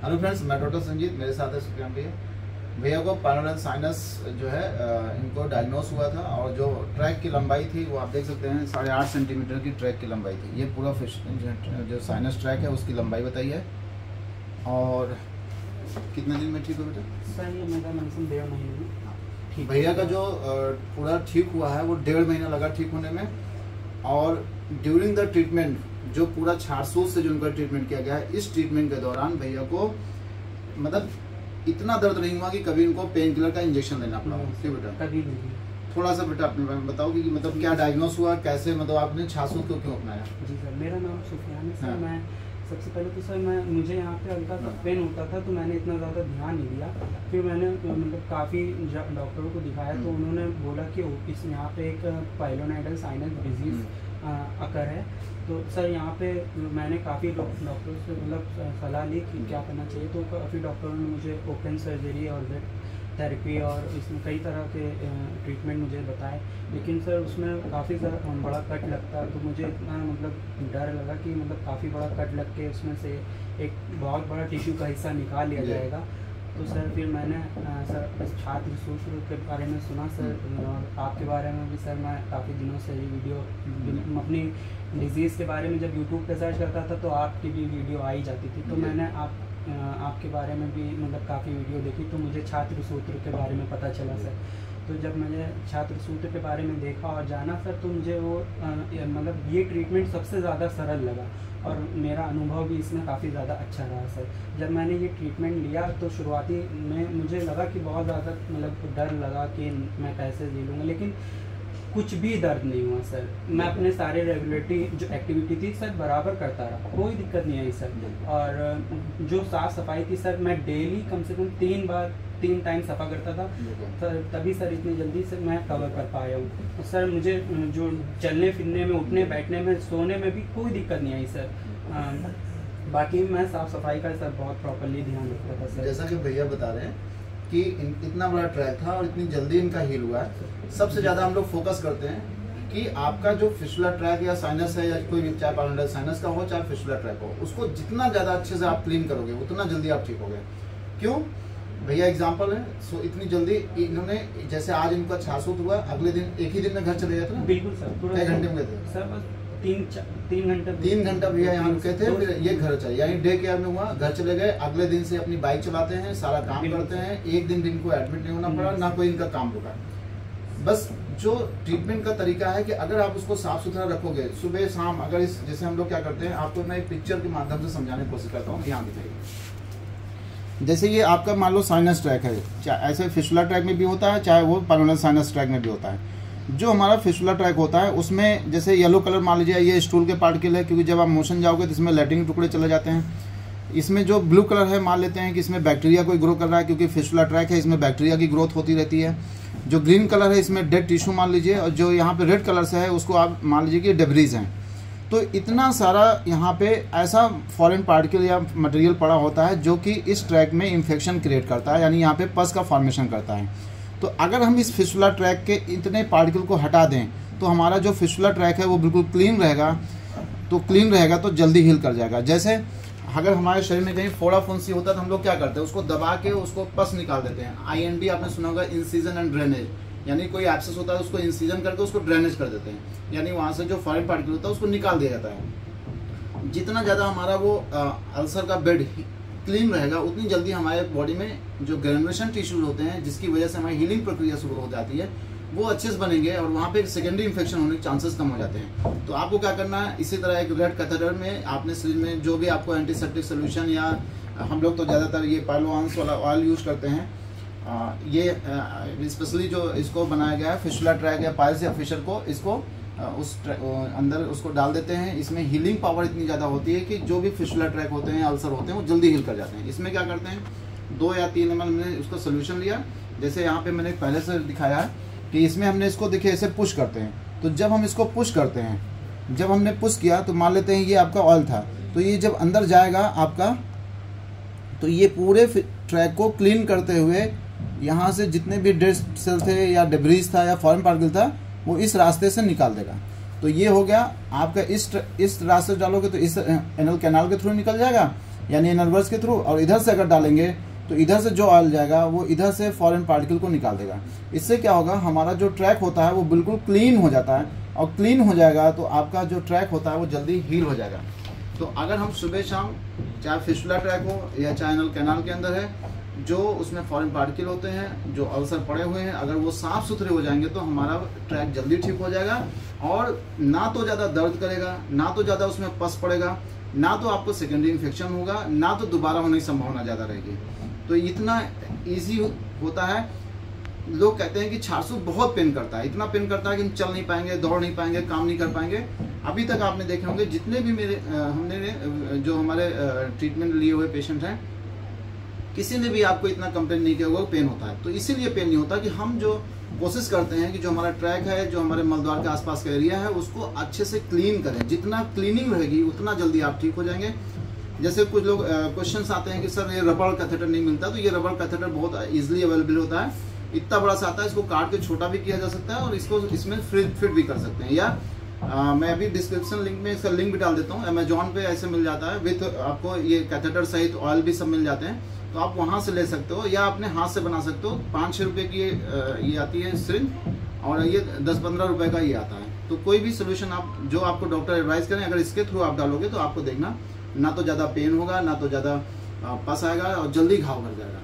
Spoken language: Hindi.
हेलो फ्रेंड्स, मैं डॉक्टर संजीत, मेरे साथ है सुफियान भैया को पैरालाल साइनस जो है इनको डायग्नोस हुआ था और जो ट्रैक की लंबाई थी वो आप देख सकते हैं 8.5 सेंटीमीटर की ट्रैक की लंबाई थी। ये पूरा जो साइनस ट्रैक है उसकी लंबाई बताई है। और कितने दिन में ठीक हो बेटा? सर ये मेरा मेंशन 1.5 महीने में ठीक। भैया का जो पूरा ठीक हुआ है वो 1.5 महीना लगा ठीक होने में। और ड्यूरिंग द ट्रीटमेंट जो पूरा छारसूत से जो उनका ट्रीटमेंट किया गया है, इस ट्रीटमेंट के दौरान भैया को मतलब इतना दर्द नहीं हुआ कि कभी इनको पेन किलर का इंजेक्शन लेना पड़ा। ठीक बेटा? कभी नहीं। थोड़ा सा बेटा अपने बारे में बताओ कि मतलब क्या डायग्नोस हुआ, कैसे मतलब आपने छारसूत को क्यों अपनाया? जी सर, मेरा नाम सुफियान है सर। हाँ। मैं सबसे पहले तो सर मुझे यहाँ पे हल्का सा पेन होता था तो मैंने इतना ज़्यादा ध्यान नहीं दिया। फिर मैंने मतलब काफ़ी डॉक्टरों को दिखाया तो उन्होंने बोला कि इस यहाँ पे एक पाइलोनाइडल साइनस डिजीज़ अकर है। तो सर यहाँ पे मैंने काफ़ी डॉक्टरों से मतलब सलाह ली कि क्या करना चाहिए। तो काफ़ी डॉक्टरों ने मुझे ओपन सर्जरी और थेरेपी और इसमें कई तरह के ट्रीटमेंट मुझे बताए। लेकिन सर उसमें काफ़ी बड़ा कट लगता है तो मुझे इतना मतलब डर लगा कि मतलब काफ़ी बड़ा कट लग के उसमें से एक बहुत बड़ा टिश्यू का हिस्सा निकाल लिया जाएगा। तो सर फिर मैंने सर छात्र सूत्र के बारे में सुना सर, और आपके बारे में भी सर मैं काफ़ी दिनों से ये वीडियो अपनी डिजीज़ के बारे में जब यूट्यूब पे सर्च करता था तो आपकी भी वीडियो आई जाती थी। तो मैंने आपके बारे में भी मतलब काफ़ी वीडियो देखी तो मुझे छात्र सूत्र के बारे में पता चला सर। तो जब मैंने छात्र सूत्र के बारे में देखा और जाना सर तो मुझे वो मतलब ये ट्रीटमेंट सबसे ज़्यादा सरल लगा और मेरा अनुभव भी इसमें काफ़ी ज़्यादा अच्छा रहा सर। जब मैंने ये ट्रीटमेंट लिया तो शुरुआती में मुझे लगा कि बहुत ज़्यादा मतलब डर लगा कि मैं कैसे जी लूँगा, लेकिन कुछ भी दर्द नहीं हुआ सर। मैं अपने सारे रेगुलेटरी जो एक्टिविटी थी सर बराबर करता रहा, कोई दिक्कत नहीं आई सर। और जो साफ़ सफाई थी सर मैं डेली कम से कम 3 टाइम सफ़ा करता था सर, तभी सर इतनी जल्दी से मैं कवर कर पाया हूँ। तो सर मुझे जो चलने फिरने में, उठने बैठने में, सोने में भी कोई दिक्कत नहीं आई सर। बाकी मैं साफ़ सफाई का सर बहुत प्रॉपरली ध्यान रखता था सर। जैसा कि भैया बता रहे हैं कि इतना बड़ा ट्रैक था और इतनी जल्दी इनका हील हुआ है। सबसे ज़्यादा हम लोग फोकस करते हैं कि आपका जो फिशुला ट्रैक या साइनस है या कोई भी, चाहे पैरालाल साइनस का हो चाहे फिशुला ट्रैक हो, उसको जितना ज़्यादा अच्छे से आप क्लीन करोगे उतना जल्दी आप ठीक होगे। क्यों भैया? एग्जाम्पल है। सो इतनी जल्दी इन्होंने, जैसे आज इनका छारसूत हुआ, अगले दिन एक ही दिन में घर चले गए थे ना? बिल्कुल सर। कितने घंटे में गए थे सर? बस 3 घंटा भैया यहाँ रुके थे, फिर ये घर चले, यानी डे केयर में हुआ, घर चले गए। अगले दिन से अपनी बाइक चलाते हैं, सारा काम करते हैं। एक दिन इनको एडमिट नहीं होना पड़ा, ना कोई इनका काम रुका। बस जो ट्रीटमेंट का तरीका है कि अगर आप उसको साफ सुथरा रखोगे सुबह शाम, अगर इस जैसे हम लोग क्या करते हैं, आपको मैं एक पिक्चर के माध्यम से समझाने की कोशिश करता हूँ। यहाँ दिखाइए। जैसे ये आपका मान लो साइनस ट्रैक है, चाहे ऐसे फिशुला ट्रैक में भी होता है, चाहे वो पैरालाल साइनस ट्रैक में भी होता है। जो हमारा फिशुला ट्रैक होता है उसमें जैसे येलो कलर मान लीजिए ये स्टूल के पार्टिकल है, क्योंकि जब आप मोशन जाओगे तो इसमें लैटिन टुकड़े चले जाते हैं। इसमें जो ब्लू कलर है मान लेते हैं कि इसमें बैक्टीरिया कोई ग्रो कर रहा है, क्योंकि फिशुला ट्रैक है, इसमें बैक्टीरिया की ग्रोथ होती रहती है। जो ग्रीन कलर है इसमें डेड टिश्यू मान लीजिए, और जो यहाँ पे रेड कलर से है उसको आप मान लीजिए कि डेब्रीज हैं। तो इतना सारा यहाँ पे ऐसा फॉरेन पार्टिकल या मटेरियल पड़ा होता है जो कि इस ट्रैक में इन्फेक्शन क्रिएट करता है, यानी यहाँ पे पस का फॉर्मेशन करता है। तो अगर हम इस फिशुला ट्रैक के इतने पार्टिकल को हटा दें तो हमारा जो फिशुला ट्रैक है वो बिल्कुल क्लीन रहेगा। तो क्लीन रहेगा तो जल्दी हील कर जाएगा। जैसे अगर हमारे शरीर में कहीं फोड़ा फुंसी होता है तो हम लोग क्या करते हैं, उसको दबा के उसको पस निकाल देते हैं। IND आपने सुना होगा, इंसिजन एंड ड्रेनेज, यानी कोई एब्सेस होता है उसको इंसिजन करके उसको ड्रेनेज कर देते हैं, यानी वहाँ से जो फॉरेन पार्टिकल होता है उसको निकाल दिया जाता है। जितना ज़्यादा हमारा वो अल्सर का बेड क्लीन रहेगा उतनी जल्दी हमारे बॉडी में जो ग्रेनुलेशन टिश्यूज होते हैं जिसकी वजह से हमारी हीलिंग प्रक्रिया शुरू हो जाती है वो अच्छे से बनेंगे और वहाँ पे सेकेंडरी इन्फेक्शन होने के चांसेस कम हो जाते हैं। तो आपको क्या करना है, इसी तरह एक रेड कैथेटर में आपने शरीर में जो भी आपको एंटीसेप्टिक सोल्यूशन, या हम लोग तो ज़्यादातर ये पाइलोवांस वाला ऑयल यूज़ करते हैं। ये स्पेशली जो इसको बनाया गया है फिशुला ट्रैक या पाइल्स या फिशर को, इसको उस अंदर उसको डाल देते हैं। इसमें हीलिंग पावर इतनी ज़्यादा होती है कि जो भी फिशुला ट्रैक होते हैं, अल्सर होते हैं, वो जल्दी हील कर जाते हैं। इसमें क्या करते हैं, 2 या 3 ml में उसका सोल्यूशन लिया, जैसे यहाँ पे मैंने पहले से दिखाया है कि इसमें हमने इसको देखिए ऐसे पुश करते हैं। तो जब हम इसको पुश करते हैं, जब हमने पुश किया तो मान लेते हैं ये आपका ऑयल था, तो ये जब अंदर जाएगा आपका, तो ये पूरे ट्रैक को क्लीन करते हुए यहाँ से जितने भी डेड सेल थे या डेब्रीज था या फॉरेन पार्टिकल था वो इस रास्ते से निकाल देगा। तो ये हो गया आपका, इस रास्ते डालोगे तो इस एनल कैनाल के थ्रू निकल जाएगा, यानी नर्वस के थ्रू, और इधर से अगर डालेंगे तो इधर से जो ऑयल जाएगा वो इधर से फॉरेन पार्टिकल को निकाल देगा। इससे क्या होगा, हमारा जो ट्रैक होता है वो बिल्कुल क्लीन हो जाता है, और क्लीन हो जाएगा तो आपका जो ट्रैक होता है वो जल्दी हील हो जाएगा। तो अगर हम सुबह शाम, चाहे फिस्टुला ट्रैक हो या चाहे एनल कैनाल के अंदर है, जो उसमें फॉरेन पार्टिकल होते हैं, जो अल्सर पड़े हुए हैं, अगर वो साफ सुथरे हो जाएंगे तो हमारा ट्रैक जल्दी ठीक हो जाएगा, और ना तो ज़्यादा दर्द करेगा, ना तो ज़्यादा उसमें पस पड़ेगा, ना तो आपको सेकेंडरी इन्फेक्शन होगा, ना तो दोबारा होने की संभावना ज़्यादा रहेगी। तो इतना ईजी होता है। लोग कहते हैं कि छारसू बहुत पेन करता है, इतना पेन करता है कि हम चल नहीं पाएंगे, दौड़ नहीं पाएंगे, काम नहीं कर पाएंगे। अभी तक आपने देखे होंगे जितने भी हमने जो हमारे ट्रीटमेंट लिए हुए पेशेंट हैं, किसी ने भी आपको इतना कंप्लेन नहीं किया होगा पेन होता है। तो इसीलिए पेन नहीं होता कि हम जो कोशिश करते हैं कि जो हमारा ट्रैक है, जो हमारे मलद्वार के आसपास का एरिया है, उसको अच्छे से क्लीन करें। जितना क्लीनिंग रहेगी उतना जल्दी आप ठीक हो जाएंगे। जैसे कुछ लोग क्वेश्चंस आते हैं कि सर ये रबड़ कैथेटर नहीं मिलता, तो ये रबड़ कैथेटर बहुत इजीली अवेलेबल होता है। इतना बड़ा सा आता है, इसको काट के छोटा भी किया जा सकता है और इसको इसमें फिट भी कर सकते हैं। या मैं अभी डिस्क्रिप्शन लिंक में इसका लिंक भी डाल देता हूँ। अमेजॉन पे ऐसे मिल जाता है विथ आपको ये कैथेटर सहित ऑयल भी सब मिल जाते हैं, तो आप वहाँ से ले सकते हो या अपने हाथ से बना सकते हो। 5-6 रुपये की ये आती है सिरिंज, और ये 10-15 रुपये का ये आता है। तो कोई भी सोल्यूशन आप जो आपको डॉक्टर एडवाइस करें, अगर इसके थ्रू आप डालोगे तो आपको देखना ना तो ज़्यादा पेन होगा, ना तो ज़्यादा पस आएगा, और जल्दी घाव भर जाएगा।